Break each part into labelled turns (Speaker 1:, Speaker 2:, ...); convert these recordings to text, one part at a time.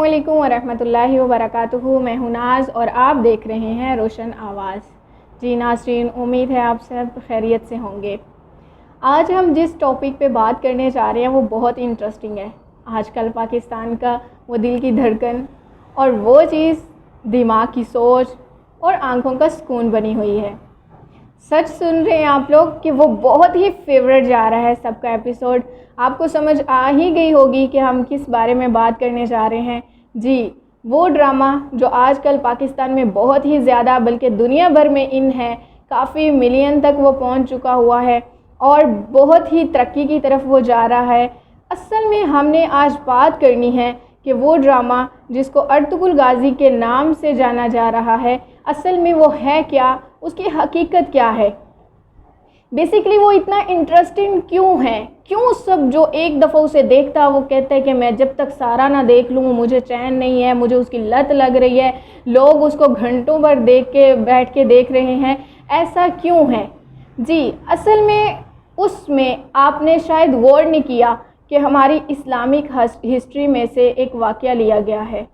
Speaker 1: अस्सलामुअलैकुम वरहमतुल्लाहि वबरकातुहू। मैं हूं नाज और आप देख रहे हैं रोशन आवाज़। जी नाज़रीन, उम्मीद है आप सब खैरियत से होंगे। आज हम जिस टॉपिक पे बात करने जा रहे हैं वो बहुत इंटरेस्टिंग है। आजकल पाकिस्तान का वो दिल की धड़कन और वो चीज़ दिमाग की सोच और आंखों का सुकून बनी हुई है। सच सुन रहे हैं आप लोग कि वो बहुत ही फेवरेट जा रहा है सबका एपिसोड। आपको समझ आ ही गई होगी कि हम किस बारे में बात करने जा रहे हैं। जी, वो ड्रामा जो आजकल पाकिस्तान में बहुत ही ज़्यादा बल्कि दुनिया भर में इन है, काफ़ी मिलियन तक वो पहुंच चुका हुआ है और बहुत ही तरक्की की तरफ वो जा रहा है। असल में हमने आज बात करनी है कि वो ड्रामा जिसको अर्तुगरुल गाज़ी के नाम से जाना जा रहा है, असल में वो है क्या, उसकी हकीकत क्या है, बेसिकली वो इतना इंटरेस्टिंग क्यों है, क्यों सब जो एक दफ़ा उसे देखता है वो कहता है कि मैं जब तक सारा ना देख लूँ मुझे चैन नहीं है, मुझे उसकी लत लग रही है, लोग उसको घंटों भर बैठ के देख रहे हैं, ऐसा क्यों है। जी, असल में उसमें आपने शायद गौर नहीं किया कि हमारी इस्लामिक हिस्ट्री में से एक वाक़या लिया गया है,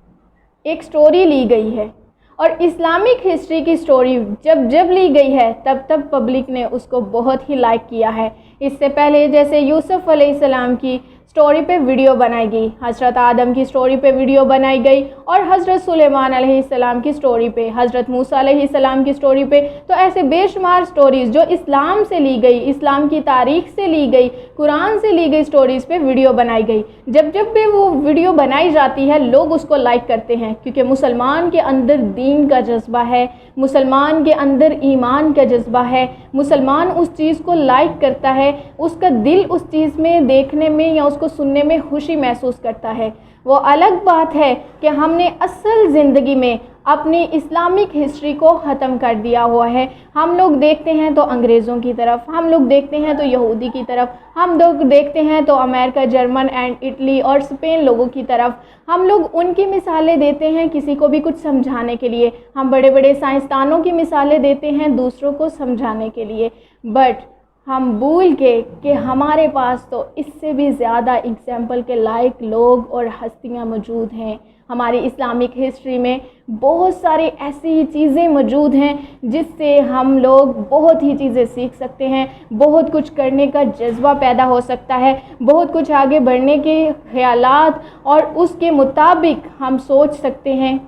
Speaker 1: एक स्टोरी ली गई है और इस्लामिक हिस्ट्री की स्टोरी जब ली गई है तब पब्लिक ने उसको बहुत ही लाइक किया है। इससे पहले जैसे यूसुफ अलैहिस्सलाम की स्टोरी पे वीडियो बनाई गई, हज़रत आदम की स्टोरी पे वीडियो बनाई गई और हज़रत सुलेमान अलैहिस्सलाम की स्टोरी पे, हज़रत मूसा अलैहिस्सलाम की स्टोरी पे, तो ऐसे बेशुमार स्टोरीज़ जो इस्लाम से ली गई, इस्लाम की तारीख़ से ली गई, कुरान से ली गई स्टोरीज़ पे वीडियो बनाई गई। जब भी वो वीडियो बनाई जाती है लोग उसको लाइक करते हैं, क्योंकि मुसलमान के अंदर दीन का जज्बा है, मुसलमान के अंदर ईमान का जज्बा है, मुसलमान उस चीज़ को लाइक करता है, उसका दिल उस चीज़ में देखने में या उसको सुनने में खुशी महसूस करता है। वो अलग बात है कि हमने असल ज़िंदगी में अपनी इस्लामिक हिस्ट्री को ख़त्म कर दिया हुआ है। हम लोग देखते हैं तो अंग्रेज़ों की तरफ, हम लोग देखते हैं तो यहूदी की तरफ, हम लोग देखते हैं तो अमेरिका, जर्मन एंड इटली और स्पेन लोगों की तरफ। हम लोग उनकी मिसालें देते हैं किसी को भी कुछ समझाने के लिए, हम बड़े बड़े साइंसदानों की मिसालें देते हैं दूसरों को समझाने के लिए, बट हम भूल के कि हमारे पास तो इससे भी ज़्यादा एग्जाम्पल के लायक लोग और हस्तियां मौजूद हैं। हमारी इस्लामिक हिस्ट्री में बहुत सारी ऐसी चीज़ें मौजूद हैं जिससे हम लोग बहुत ही चीज़ें सीख सकते हैं, बहुत कुछ करने का जज्बा पैदा हो सकता है, बहुत कुछ आगे बढ़ने के ख़यालात और उसके मुताबिक हम सोच सकते हैं।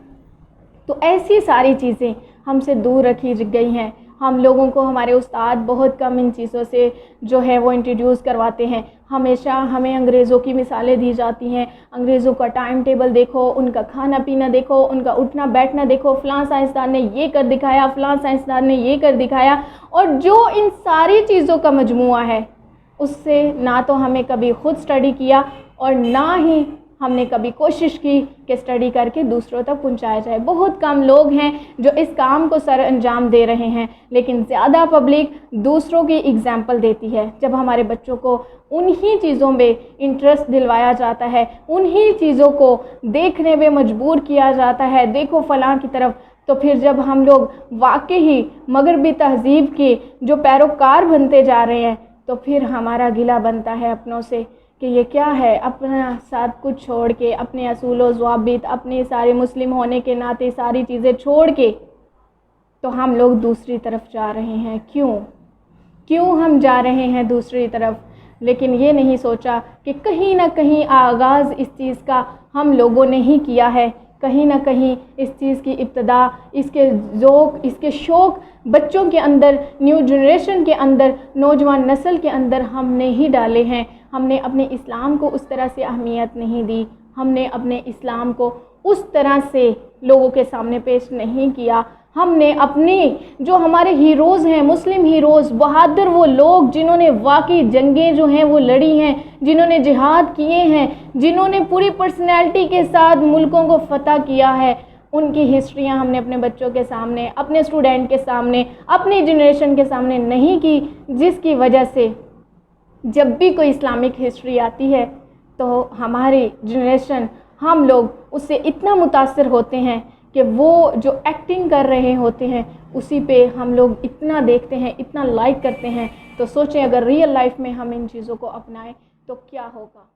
Speaker 1: तो ऐसी सारी चीज़ें हमसे दूर रखी गई हैं। हम लोगों को हमारे उस्ताद बहुत कम इन चीज़ों से जो है वो इंट्रोड्यूस करवाते हैं। हमेशा हमें अंग्रेज़ों की मिसालें दी जाती हैं, अंग्रेज़ों का टाइम टेबल देखो, उनका खाना पीना देखो, उनका उठना बैठना देखो, फ़लाँ साइंसदान ने ये कर दिखाया, फ़लाँ साइंसदान ने ये कर दिखाया, और जो इन सारी चीज़ों का मजमुआ है उससे ना तो हमें कभी ख़ुद स्टडी किया और ना ही हमने कभी कोशिश की कि स्टडी करके दूसरों तक पहुंचाया जाए। बहुत कम लोग हैं जो इस काम को सर अंजाम दे रहे हैं, लेकिन ज़्यादा पब्लिक दूसरों की एग्जाम्पल देती है। जब हमारे बच्चों को उन्हीं चीज़ों में इंटरेस्ट दिलवाया जाता है, उन्हीं चीज़ों को देखने में मजबूर किया जाता है, देखो फ़लाँ की तरफ, तो फिर जब हम लोग वाकई मगरबी तहज़ीब के जो पैरोकार बनते जा रहे हैं तो फिर हमारा गिला बनता है अपनों से कि ये क्या है, अपना सब कुछ छोड़ के, अपने असूल व ज़वाबित, अपने सारे मुस्लिम होने के नाते सारी चीज़ें छोड़ के तो हम लोग दूसरी तरफ जा रहे हैं। क्यों हम जा रहे हैं दूसरी तरफ? लेकिन ये नहीं सोचा कि कहीं ना कहीं आगाज़ इस चीज़ का हम लोगों ने ही किया है, कहीं ना कहीं इस चीज़ की इब्तिदा, इसके ज़ौक़, इसके शौक़ बच्चों के अंदर, न्यू जनरेशन के अंदर, नौजवान नस्ल के अंदर हमने ही डाले हैं। हमने अपने इस्लाम को उस तरह से अहमियत नहीं दी, हमने अपने इस्लाम को उस तरह से लोगों के सामने पेश नहीं किया। हमने अपने जो हमारे हीरोज़ हैं, मुस्लिम हीरोज़, बहादुर वो लोग जिन्होंने वाकई जंगें जो हैं वो लड़ी हैं, जिन्होंने जिहाद किए हैं, जिन्होंने पूरी पर्सनैलिटी के साथ मुल्कों को फ़तह किया है, उनकी हिस्ट्रियाँ हमने अपने बच्चों के सामने, अपने स्टूडेंट के सामने, अपनी जनरेशन के सामने नहीं की, जिसकी वजह से जब भी कोई इस्लामिक हिस्ट्री आती है तो हमारी जनरेशन, हम लोग उससे इतना मुतासर होते हैं कि वो जो एक्टिंग कर रहे होते हैं उसी पे हम लोग इतना देखते हैं, इतना लाइक करते हैं। तो सोचें अगर रियल लाइफ में हम इन चीज़ों को अपनाएं तो क्या होगा।